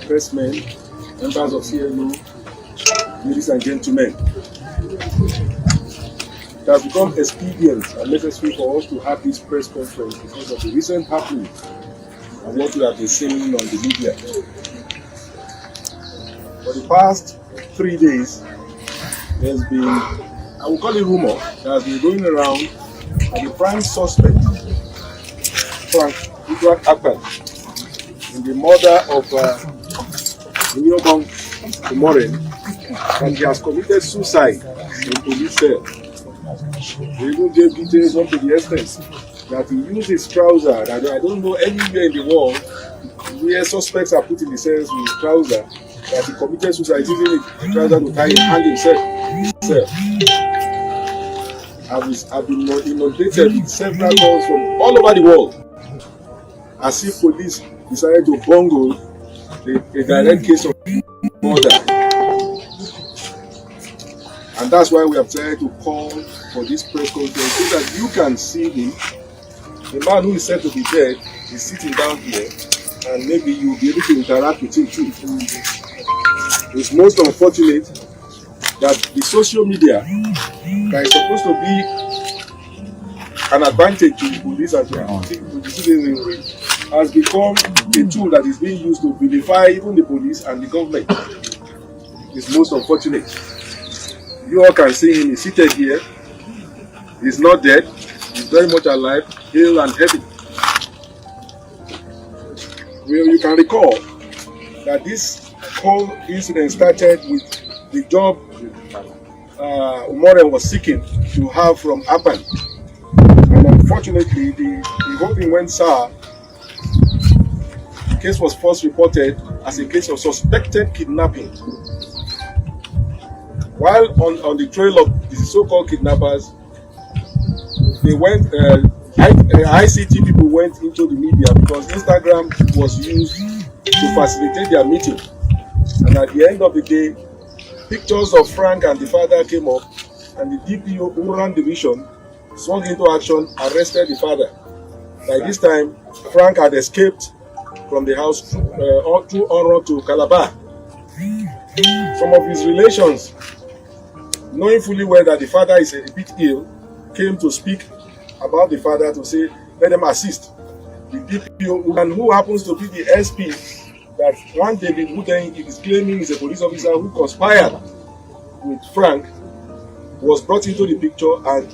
pressmen, members of CNO, ladies and gentlemen. It has become expedient and necessary for us to have this press conference because of the recent happenings and what we have been seeing on the media. For the past 3 days, there's been, I will call it rumor, that has been going around that the prime suspect, Frank Akwa, in the murder of Akwa Ibom, and he has committed suicide in police cell. He even gave details up to the extent that he used his trouser, that I don't know anywhere in the world where suspects are put in the cells with his trouser, that he committed suicide using a trouser to hang himself. I've been inundated with several calls from all over the world, as if police decided to bungle a direct case of murder. And that's why we have tried to call for this press conference so that you can see him. The man who is said to be dead is sitting down here, and maybe you'll be able to interact with him too. It's most unfortunate that the social media that is supposed to be an advantage to the police and to the citizenry has become a tool that is being used to vilify even the police and the government. It's most unfortunate. You all can see him, he's seated here. He's not dead, he's very much alive, hale and healthy. Well, you can recall that this whole incident started with the job Umore was seeking to have from Apan. And unfortunately, the whole thing went sour. The case was first reported as a case of suspected kidnapping. While on the trail of the so-called kidnappers, they went, ICT people went into the media because Instagram was used to facilitate their meeting. And at the end of the day, pictures of Frank and the father came up, and the DPO who ran the division swung into action, arrested the father. By this time, Frank had escaped from the house through Oro to Calabar. Some of his relations, knowing fully well that the father is a bit ill, came to speak about the father to say, let them assist. The DPO, and who happens to be the SP, that one David who then is claiming is a police officer who conspired with Frank, was brought into the picture, and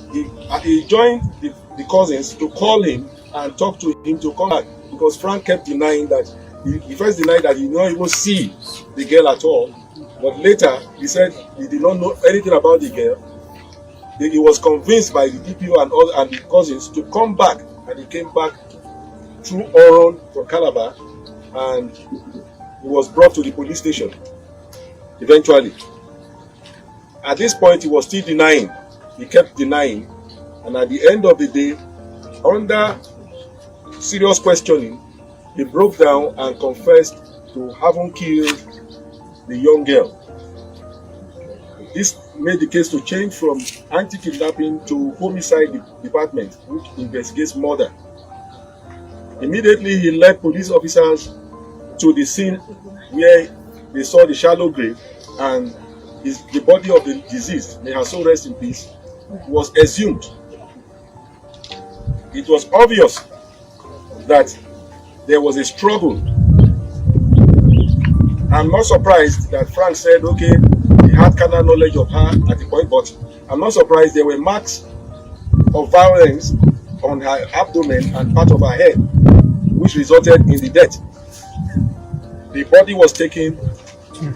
he joined the cousins to call him and talk to him to come back, because Frank kept denying that. He first denied that he did not even see the girl at all, but later he said he did not know anything about the girl. He was convinced by the DPO and the cousins to come back, and he came back through Oron from Calabar, and he was brought to the police station eventually. At this point, he was still denying. He kept denying, and at the end of the day, under serious questioning, he broke down and confessed to having killed the young girl. This made the case to change from anti-kidnapping to homicide department, which investigates murder. Immediately, he led police officers to the scene where they saw the shallow grave, and the body of the deceased, may her soul rest in peace, was exhumed. It was obvious that there was a struggle. I'm not surprised that Frank said, okay, he had carnal knowledge of her at the point, but I'm not surprised there were marks of violence on her abdomen and part of her head, which resulted in the death. The body was taken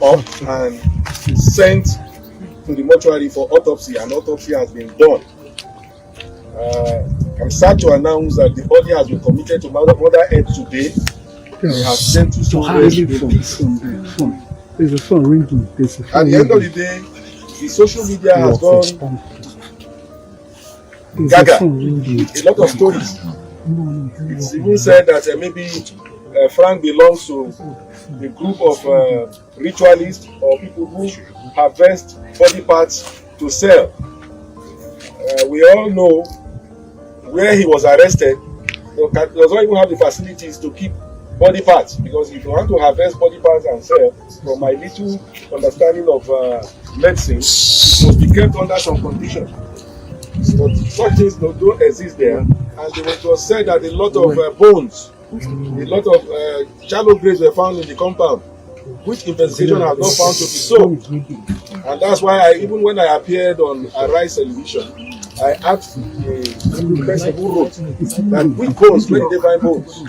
up and sent to the mortuary for autopsy, and autopsy has been done. I'm sad to announce that the body has been committed to Mother Earth today. They have sent to storage in peace. There's a phone ringing. At the end of the day, the social media has gone gaga with a lot of stories. It's even said that maybe Frank belongs to a group of ritualists or people who harvest body parts to sell. We all know where he was arrested. He does not even have the facilities to keep body parts, because if you want to harvest body parts and sell, from my little understanding of medicine, it must be kept under some condition. But such things don't exist there, and it was said that a lot of bones, a lot of shallow graves were found in the compound, which investigation has not found to be so. And that's why even when I appeared on Arise Television, I asked the person who wrote that which bones, where did they find bones?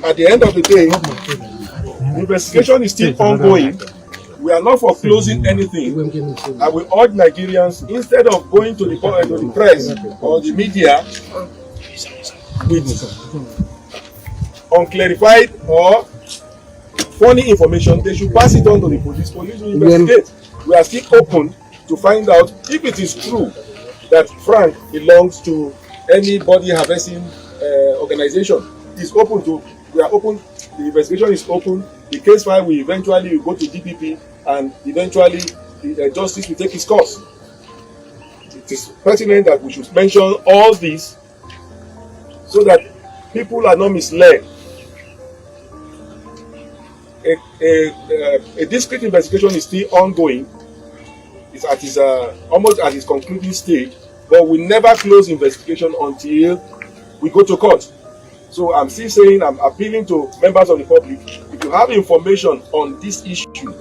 At the end of the day, the investigation is still ongoing. We are not foreclosing anything. I will urge Nigerians, instead of going to the press or the media with unclarified or funny information, they should pass it on to the police. Police will investigate. We are still open to find out if it is true that Frank belongs to any body harvesting organization. It's open to, we are open, the investigation is open. The case file will eventually go to DPP, and eventually the justice will take its course. It is pertinent that we should mention all this so that people are not misled. A discrete investigation is still ongoing. It's at its almost at its concluding stage, but we never close investigation until we go to court. So I'm still saying, I'm appealing to members of the public, if you have information on this issue, you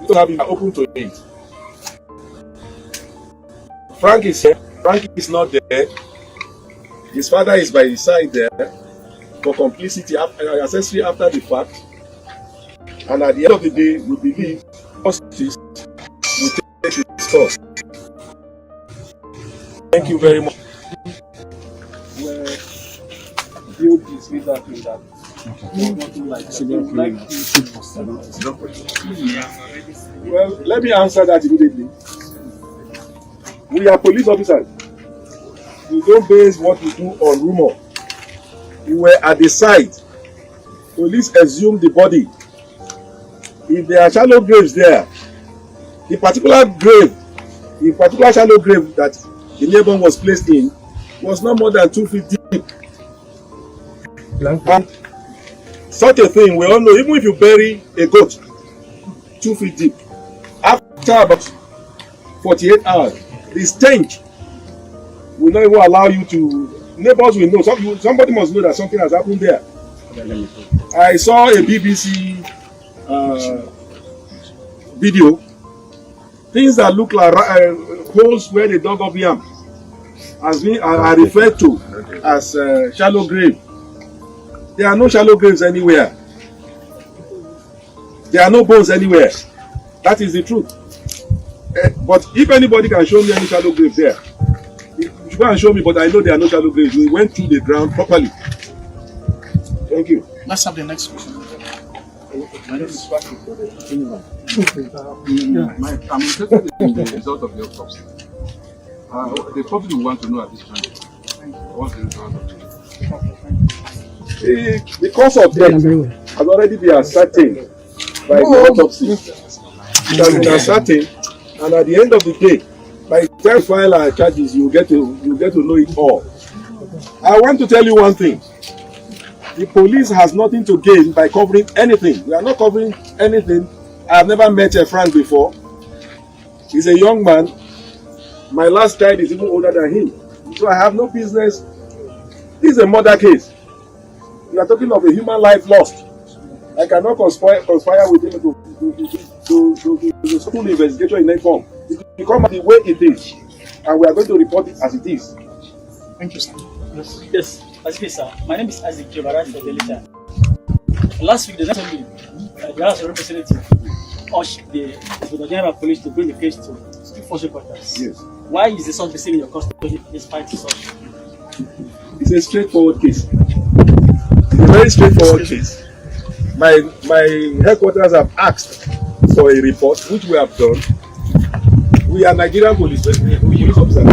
don't have it open to it. Frank is here. Frank is not there. His father is by his side there for complicity, accessory after the fact. And at the end of the day, we believe justice will take its course. Thank you very much. Build this with that in that. Well, let me answer that immediately. We are police officers. We don't base what we do on rumor. We were at the site. Police exhumed the body. If there are shallow graves there, the particular shallow grave that the neighbor was placed in was not more than 2 feet deep. And such a thing, we all know, even if you bury a goat 2 feet deep, after about 48 hours, the stench will not even allow you to, neighbors will know, somebody must know that something has happened there. I saw a BBC video, things that look like holes where they dug up yam are referred to as shallow grave. There are no shallow graves anywhere. There are no bones anywhere. That is the truth. But if anybody can show me any shallow grave there, you should go and show me, but I know there are no shallow graves. We went through the ground properly. Thank you. Let's have the next question. My name is I'm interested in the result of the autopsy. The public will want to know at this time what's the result of it. The cause of death has already been ascertained by the autopsy. It has been ascertained, and at the end of the day, by the time we file our charges, you get to know it all. I want to tell you one thing. The police has nothing to gain by covering anything. We are not covering anything. I have never met a Frank before. He's a young man. My last child is even older than him. So I have no business. This is a murder case. We are talking of a human life lost. I cannot conspire with him to school investigation in any form. It will become the way it is. And we are going to report it as it is. Thank you, sir. Yes, sir. My name is Isaac Jebara for Delita. Last week, the Assembly, the House of Representatives urged the General Police to bring the case to force reporters. Yes. Why is the son still in your custody despite the such? It's a straightforward case. It's a very straightforward case. My headquarters have asked for a report, which we have done. We are Nigerian police officers.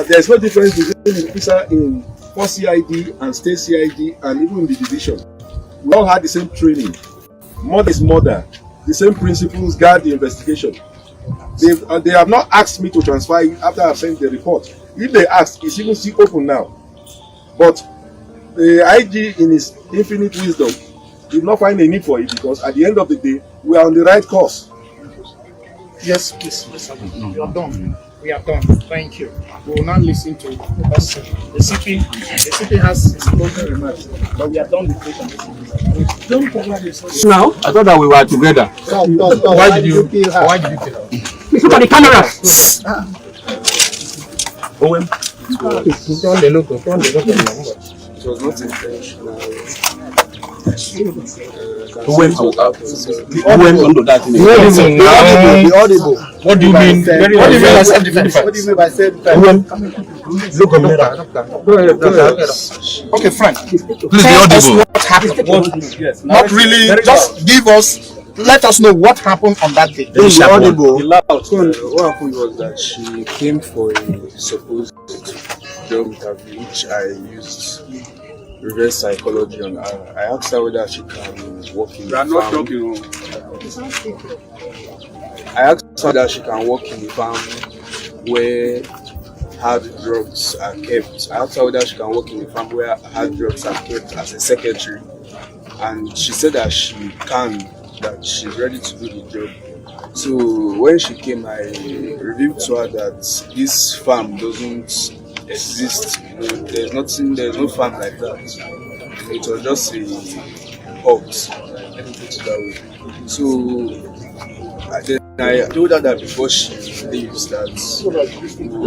There is no difference between the officer in Force CID and State CID and even in the division. We all had the same training. Murder is murder. The same principles guide the investigation. They have not asked me to transfer it after I've sent the report. If they ask, it's even still open now. But the IG, in his infinite wisdom, did not find a need for it because at the end of the day, we are on the right course. Yes, please. Yes, sir. We are done. We are done. Thank you. We will now listen to the CP. The CP has his closing remarks, but we are done with this. Don't cover this. Now, I thought that we were together. Why did you kill her? Look at the camera. Owen. It was not intentional. Who went under that? The audible. What do you mean? What do you mean by self-defense? What do you mean by self-defense? Look at me. Okay, Frank. Please be audible. What happened? Not really. Just give us. Let us know what happened on that day. The audible. What happened was that she came for a supposed job interview, which I used reverse psychology on her. I asked her whether she can work in the farm. I asked her whether she can work in the farm where hard drugs are kept. I asked her whether she can work in the farm where hard drugs are kept as a secretary. And she said that she can, that she's ready to do the job. So when she came, I revealed to her that this farm doesn't exist. There's no farm like that. It was just a box. Let me put it that way. So then I told her that before she leaves that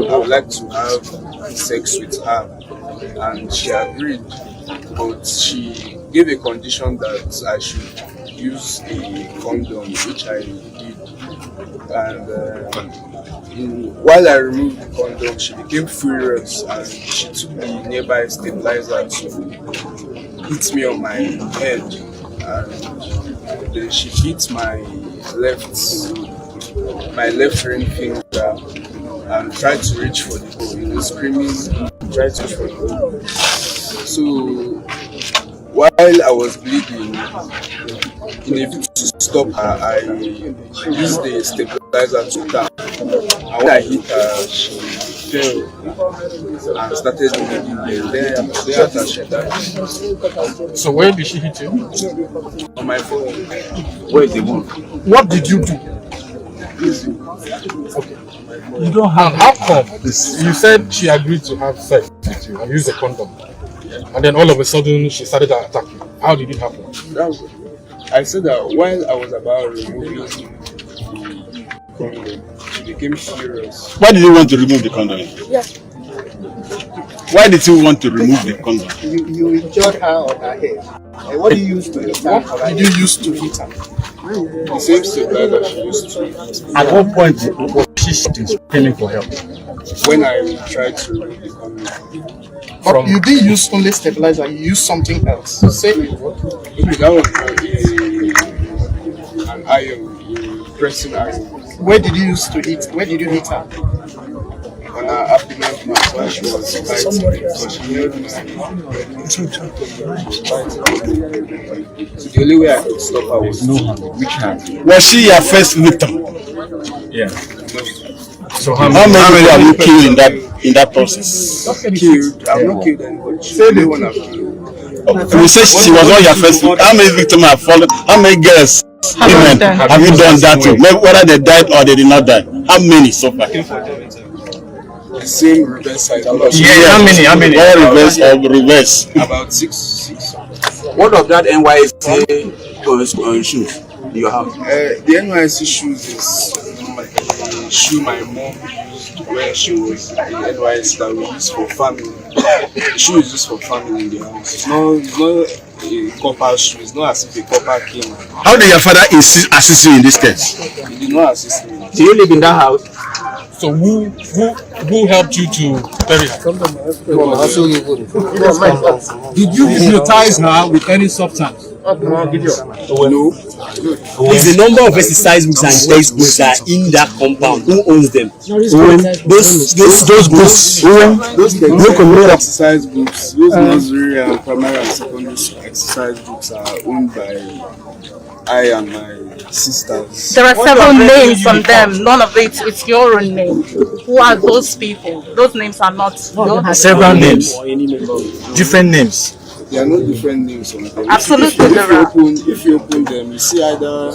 I would like to have sex with her, and she agreed, but she gave a condition that I should use a condom, which I did. And while I removed the condom, she became furious and she took the nearby stabilizer to hit me on my head, and then she hit my left ring finger and tried to reach for the bone, screaming, tried to reach for the bone. So while I was bleeding, in a bit to stop her, I used the stabilizer to tap. And when I hit her, she fell and started bleeding. Then after she died. So where did she hit you? On my phone. Where is the wound? What did you do? You don't have. And how come? You said she agreed to have sex with you and use a condom, and then all of a sudden she started to attack you. How did it happen? I said that while I was about removing the condom, she became furious. Why did you want to remove the condom? Yes. Why did you want to remove the condom? You injured her on her head. And what do you use to hit her? What did you use to hit her? The same stabilizer she used to hit. At what point was she screaming for help? When I tried to remove the condom. But you didn't use only stabilizer, you used something else. Say what? That was an iron, pressing iron. Where did you use to hit? Where did you hit her? On her abdomen while she was fighting. So she held me. So the only way I could stop her was Which hand? Was she your first victim? Yeah. So how many have you killed in that process? killed. I've not killed anybody. Say the one I've killed. You said she was not your first victim. How many victims have fallen? How many girls? Women, have you done that to? Whether they died or they did not die? How many so far? The same reverse side. Yeah, how many? All reverse or reverse? About six. What of that NYC shoes in your house? The NYC shoes is the shoe my mom used when she was in NYC that we use for family. The shoe is just for family in the house. It's not a copper shoe. It's not as if a copper came. How did your father assist you in this case? He did not assist me. Do you live in that house? So who helped you to bury her? Did you hypnotize her with any substance? No. Is the number of exercise books and textbooks that are in that compound? Who owns them? Those books. Those exercise books, those nursery and primary and secondary exercise books are owned by I and my sisters. There are several names on them. None of it is your own name. Who are those people? Those names are not your names. Several names, different names. There are no different names on them. Absolutely, there are. If you open them, you see either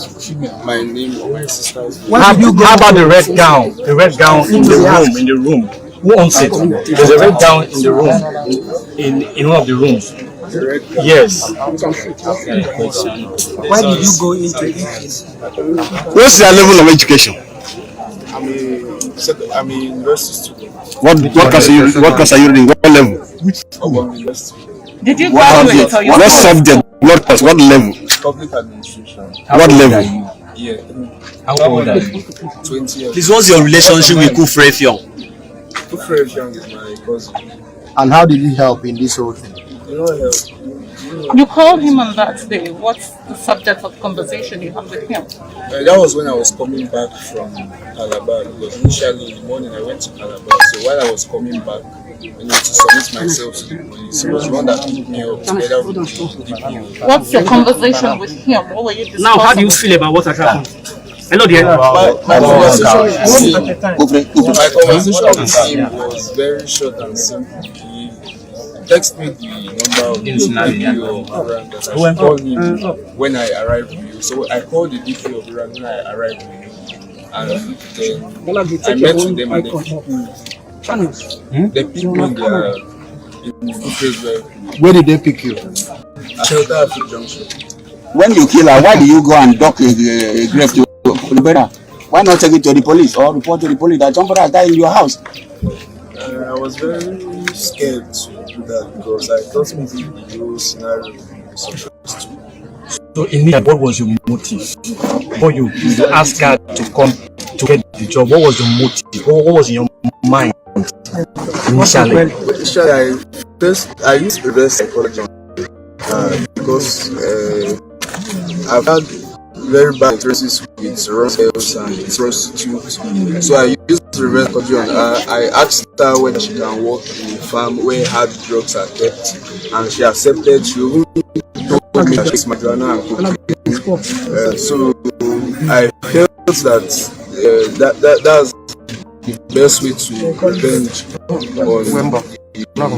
my name or my sister's name. How about the red gown? The red gown in the room. In the room. Who owns it? There's a red gown in the room. In one of the rooms. Yes. Why did you go into it? What's your level of education? I'm a university student. What class are you reading? What level? Did you graduate or you? What subject? What class? What level? Public administration. What level? Yeah. How old are you? 20 years. Please, what's your relationship with Kufrefion? Kufrefion is my cousin. And how did he help in this whole thing? You called him on that day. What's the subject of conversation you have with him? That was when I was coming back from Calabar, because initially in the morning I went to Calabar. So while I was coming back, to submit myself to the police, it was one that picked me up together with the DPO. What's your conversation with him? What were you discussing? Now, how do you feel about what has happened? Hello, dear. My conversation with him was very short and simple. He texted me the number of the DPO of Iran that I should call him when I arrived with you. So I called the DPO of Iran when I arrived with you. And then I met with them and they picked me in the place Where did they pick you? at Shelter Africa Junction. When you kill her, why do you go and dock a grave to the brother? Why not take it to the police or report to the police that somebody has died in your house? I was very scared to do that because I thought maybe the whole scenario was supposed to. So in the end, what was your motive? Before you asked her to come to get the job, what was your motive? What was in your mind initially? I used reverse psychology because I've had very bad experiences with wrong sales and prostitutes. So I used reverse psychology on her. I asked her whether she can work in a farm where hard drugs are kept, and she accepted. She even told me that she's marijuana and cocaine. So I felt that that's the best way to revenge on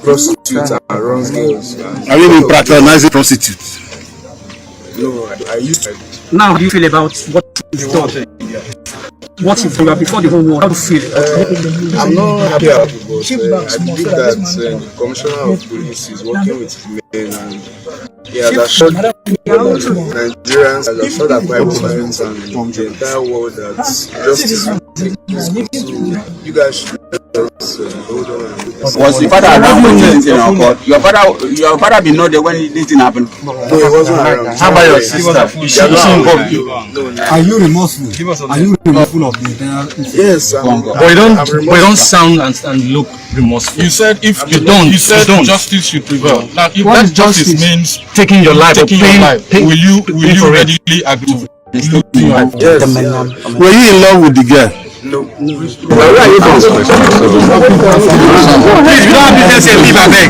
prostitutes and wrong girls. Are you even patronizing prostitutes? No, I used to. Now, how do you feel about what you've done? What you've done before the whole world? How do you feel? I'm not happy about it, but I believe that the Commissioner of Police is working with men and he has assured Nigerians, has assured Akwa Ibom and the entire world that justice will take place. So you guys should just hold on. Was your father around when this thing occurred? Your father be not there when this thing happened? No, he wasn't around. How about your sister? Is she involved? Are you remorseful? Are you remorseful of the entire incident? Yes, But you don't sound and look remorseful. You said if you don't, justice should prevail. Now, if What that is justice justice? means Taking your life, taking your life, will you readily agree to lose your life? yes. Were you in love with the girl? No. Where are you from? Please, you don't have business here, leave, I beg.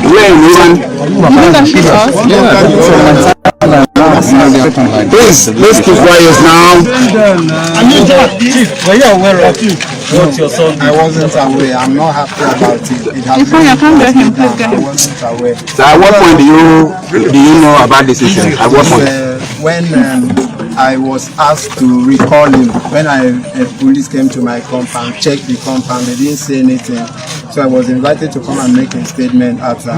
Please keep quiet now. Were you aware of what your son did? I wasn't aware. I'm not happy about it. It has been I wasn't aware. So at what point do you know about this incident? At what point? When I was asked to recall him, when police came to my compound, checked the compound, they didn't say anything. So I was invited to come and make a statement at the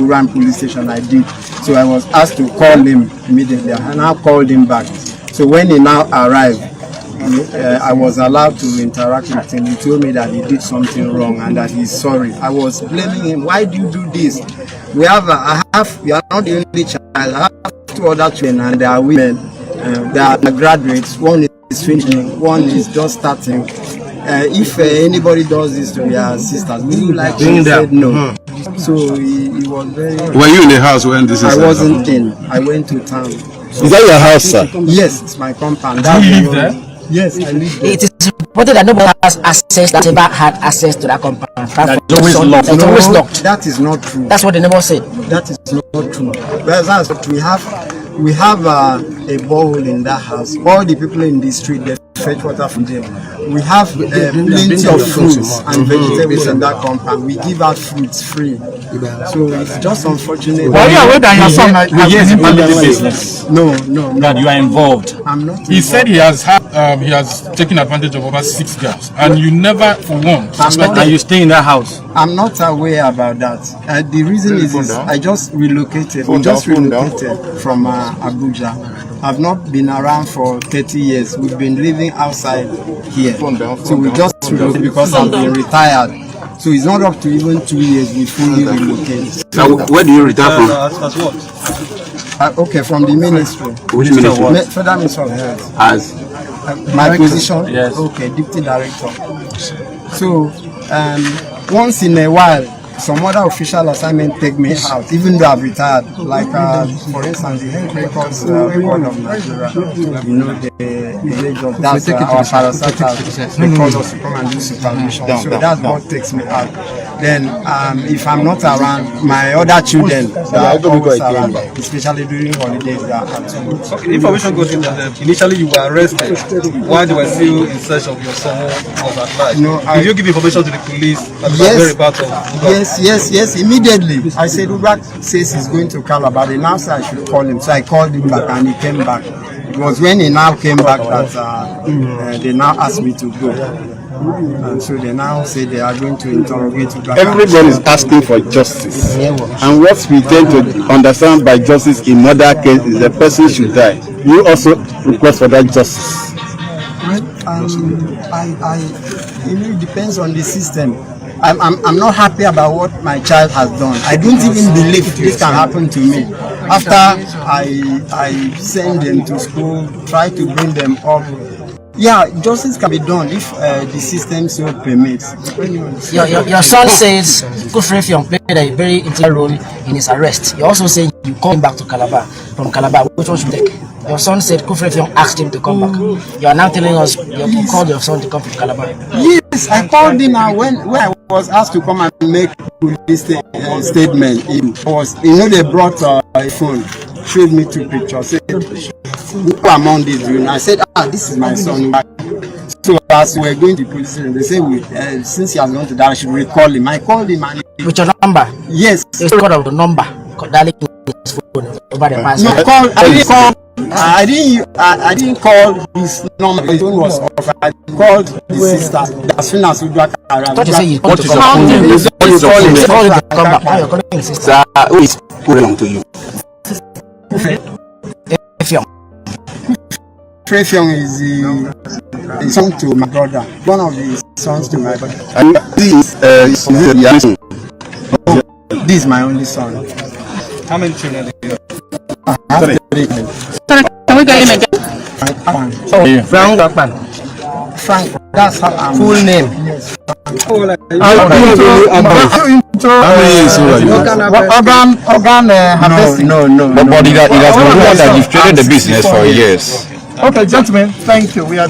Uran police station. I did. So I was asked to call him immediately, and I called him back. So when he now arrived, I was allowed to interact with him. He told me that he did something wrong and that he's sorry. I was blaming him. Why do you do this? We are not the only child. I have 2 other children and they are women. They are graduates. One is finishing, one is just starting. If anybody does this to their sisters, would you like to say no? So he was very... Were you in the house when this I wasn't in. I went to town. Is that your house, sir? Yes, it's my compound. Do you live there? Yes, I live there. It is reported that nobody has access, that neighbor had access to that compound. It's always locked. It's always locked. That is not true. That's what the neighbor said. That is not true. Well, that's what we have. we have a borehole in that house. All the people in the street, they fetch water from there. We have plenty of fruits and vegetables in that compound. We give out fruits free. So it's just unfortunate. Are you aware that your son has been in the business? No. That you are involved. I'm not. He said he has taken advantage of over 6 girls, and you never for one. And you stay in that house. I'm not aware about that. The reason is I just relocated. We just relocated from Abuja. I've not been around for 30 years. We've been living outside here. So we just relocated because I've been retired. So it's not up to even 2 years we fully relocate. Now, where do you retire from? Okay, from the ministry. Which ministry? Federal Ministry of Health. As? My position? Yes. Okay, Deputy Director. So, once in a while, some other official assignment take me out, even though I've retired. Like, for instance, the health records board of Nigeria, that's our parastatal. They call us to come and do supervision. So that's what takes me out. Then, if I'm not around, my other children, they are always around, especially during holidays. They are at home. Okay, information goes in that initially you were arrested while they were still in search of your son who was at large. No, did you give information to the police at the very part of Yes, immediately. I said, Ubak says he's going to Calabar. They now said I should call him. So I called him back and he came back. It was when he now came back that they now asked me to go. And so they now say they are going to interrogate Ubak. Everybody is asking for justice. And what we tend to understand by justice in murder case is the person should die. You also request for that justice. It depends on the system. I'm not happy about what my child has done. I don't even believe this can happen to me. After I send them to school, try to bring them up. Yeah, justice can be done if the system so permits. Your son says Kufrefion played a very integral role in his arrest. You also say you call him back to Calabar, from Calabar. Which one should you take? Your son said Kufrefion asked him to come back. You are now telling us you called your son to come to Calabar. Yes, I called him when I was asked to come and make this statement. It was, they brought a phone, showed me 2 pictures, said, who among these do you know? I said, this is my son. So as we were going to the police station, they said, since he has gone to that, I should recall him. I called him and with your number? Yes. You record of the number, dialing his phone over the past. I didn't call his number. His phone was off. I called the sister as soon as we got arrived. What you say? You called to come. Now you're calling his sister. Who is belong to you? Trefion is the son to my brother. One of the sons to my brother. And this is my only son. How many children do you have? I have 3. Can we get him again? Frank Akpan. Frank, that's how I'm. Full name. Yes. Organ harvesting. No. But he has been one that you've traded the business for years. Okay, gentlemen, thank you. We are